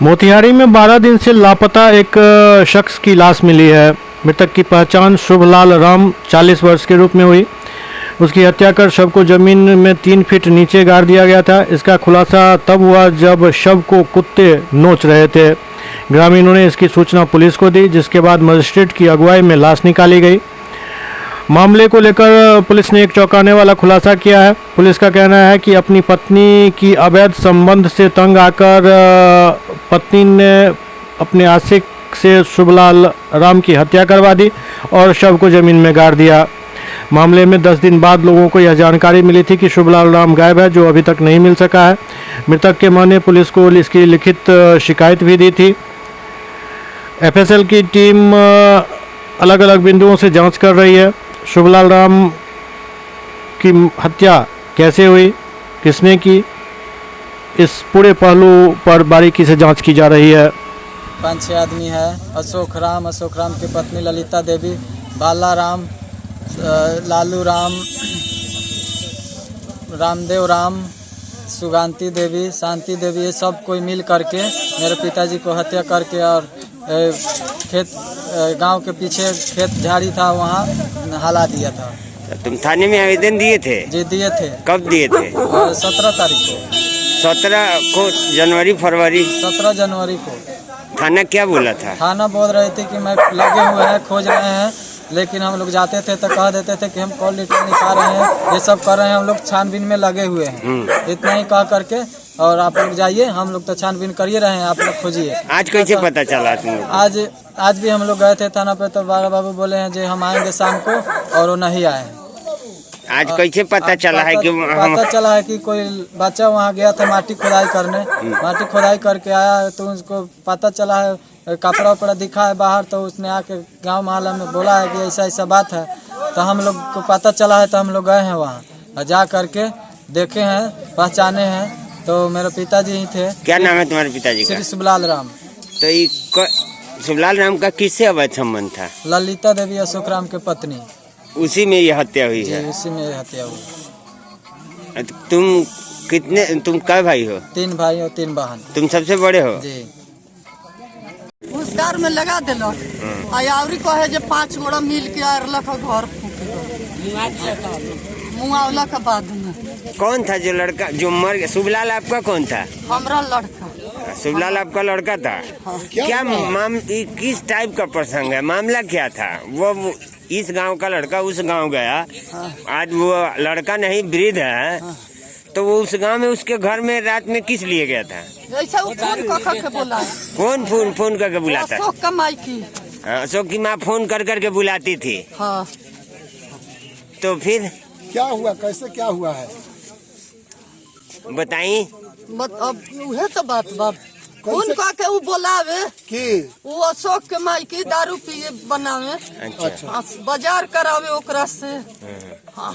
मोतिहारी में 12 दिन से लापता एक शख्स की लाश मिली है। मृतक की पहचान शुभलाल राम 40 वर्ष के रूप में हुई। उसकी हत्या कर शव को जमीन में 3 फीट नीचे गाड़ दिया गया था। इसका खुलासा तब हुआ जब शव को कुत्ते नोच रहे थे। ग्रामीणों ने इसकी सूचना पुलिस को दी, जिसके बाद मजिस्ट्रेट की अगुवाई में लाश निकाली गई। मामले को लेकर पुलिस ने एक चौंकाने वाला खुलासा किया है। पुलिस का कहना है कि अपनी पत्नी की अवैध संबंध से तंग आकर पत्नी ने अपने आशिक से शुभलाल राम की हत्या करवा दी और शव को जमीन में गाड़ दिया। मामले में 10 दिन बाद लोगों को यह जानकारी मिली थी कि शुभलाल राम गायब है, जो अभी तक नहीं मिल सका है। मृतक के मां ने पुलिस को इसकी लिखित शिकायत भी दी थी। एफएसएल की टीम अलग अलग बिंदुओं से जांच कर रही है। शुभलाल राम की हत्या कैसे हुई, किसने की, इस पूरे पहलू पर बारीकी से जांच की जा रही है। 5-6 आदमी है। अशोक राम की पत्नी ललिता देवी, बाला राम, लालू राम, रामदेव राम, सुगांती देवी, शांति देवी, ये सब कोई मिल करके मेरे पिताजी को हत्या करके और खेत गांव के पीछे खेत झाड़ी था, वहाँ हला दिया था। तुम थाने में आवेदन दिए थे? जी दिए थे। कब दिए थे? 17 तारीख को। 17 को जनवरी फरवरी? 17 जनवरी को। थाना क्या बोला था? थाना बोल रहे थे कि मैं लगे हुए हैं, खोज रहे हैं, लेकिन हम लोग जाते थे तो कह देते थे कि हम कॉल लेटर निकाल रहे हैं, ये सब कर रहे हैं, हम लोग छानबीन में लगे हुए हैं, इतना ही कह करके। और आप लोग जाइए, हम लोग तो छानबीन कर ही रहे हैं, आप लोग खोजिए। आज कैसे पता चला तुम लोग? आज भी हम लोग गए थे थाना पे, तो बाबा बाबू बोले हैं जो हम आएंगे शाम को, और वो नहीं आए। आज कैसे पता चला है कि पता चला है कि कोई बच्चा वहाँ गया था माटी खुदाई करने, माटी खुदाई करके आया तो उसको पता चला है, कपड़ा उपड़ा दिखा है बाहर, तो उसने आके गांव मोहल्ला में बोला है कि ऐसा ऐसा बात है। तो हम लोग को पता चला है, तो हम लोग गए हैं वहाँ और जा करके देखे हैं, पहचाने हैं, तो मेरे पिताजी ही थे। क्या नाम है तुम्हारे पिताजी का? श्री शुभलाल राम। तो ये शुभलाल राम का किससे अवैध संबंध था? ललिता देवी अशोक राम के पत्नी। उसी में ये हत्या हुई है? उसी में हत्या हुई। तुम कै भाई हो? 3 भाई और 3 बहन। तुम सबसे बड़े हो? जी। उस कार में लगा दिलो, आयावरी कहे जे 5 गोड़ा मिल के आरलक घर मुआवला का बाद में। कौन था जो लड़का जो मर गया? शुभलाल आपका कौन था? हमरा लड़का। शुभलाल आपका लड़का था? हाँ। क्या किस टाइप का प्रसंग है? मामला क्या था? वो इस गांव का लड़का उस गांव गया। हाँ। आज वो लड़का नहीं वृद्ध है। हाँ। तो वो उस गांव में उसके घर में रात में किस लिए गया था? ऐसा वो फोन करके बोला। कौन फोन करके बुलाता? अशोक कमाई की। अशोक की माँ फोन करके बुलाती थी। हाँ। तो फिर क्या हुआ, कैसे क्या हुआ है बताई? अब उहे तो बात फोन करके वो बोलावे कि वो अशोक के माई की दारू पिए बनावे। अच्छा। बाजार करावे ओकरा से। हाँ।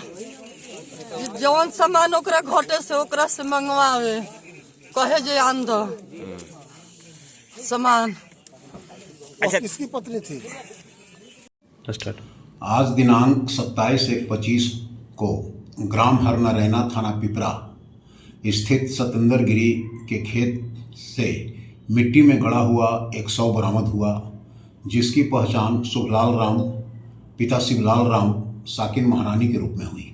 जौन सामान ओकरा घटे से ओकरा से मंगवावे, कहे जे आन दो सामान। अच्छा, किसकी पत्नी थी? आज दिनांक 27/1/25 को ग्राम हरनारैना थाना पिपरा स्थित सतेंद्र गिरी के खेत से मिट्टी में गड़ा हुआ एक शव बरामद हुआ, जिसकी पहचान शुभलाल राम पिता शिवलाल राम साकिन महारानी के रूप में हुई।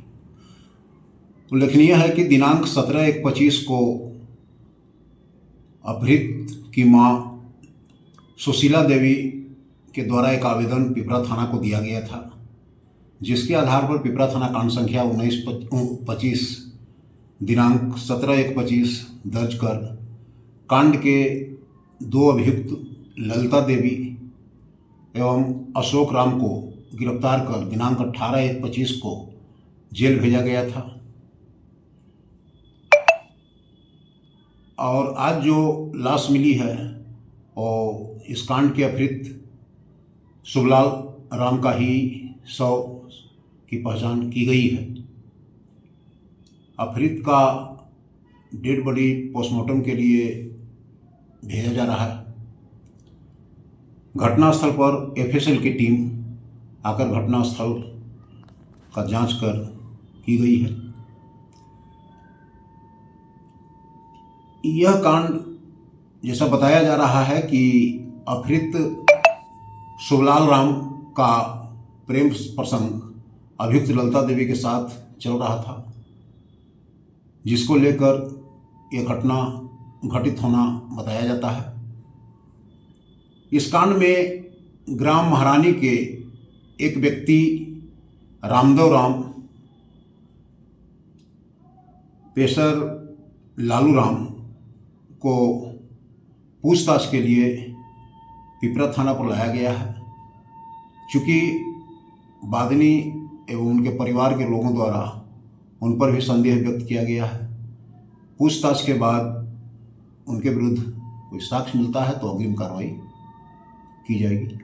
उल्लेखनीय है कि दिनांक 17/1/25 को अपहृत की मां सुशीला देवी के द्वारा एक आवेदन पिपरा थाना को दिया गया था, जिसके आधार पर पिपरा थाना कांड संख्या 19-25 दिनांक 17/1/25 दर्ज कर कांड के 2 अभियुक्त ललिता देवी एवं अशोक राम को गिरफ्तार कर दिनांक 18/1/25 को जेल भेजा गया था। और आज जो लाश मिली है और इस कांड के अपहृत शुभलाल राम का ही शव की पहचान की गई है। अपहृत का डेड बॉडी पोस्टमार्टम के लिए भेजा जा रहा है। घटनास्थल पर एफएसएल की टीम आकर घटनास्थल का जांच कर की गई है। यह कांड जैसा बताया जा रहा है कि अपहृत शुभलाल राम का प्रेम प्रसंग अभियुक्त ललिता देवी के साथ चल रहा था, जिसको लेकर यह घटना घटित होना बताया जाता है। इस कांड में ग्राम महारानी के एक व्यक्ति रामदेव राम, पेशर लालू राम को पूछताछ के लिए पिपरा थाना पर लाया गया है। चूँकि बादनी एवं उनके परिवार के लोगों द्वारा उन पर भी संदेह व्यक्त किया गया है। पूछताछ के बाद उनके विरुद्ध कोई साक्ष्य मिलता है तो अग्रिम कार्रवाई की जाएगी।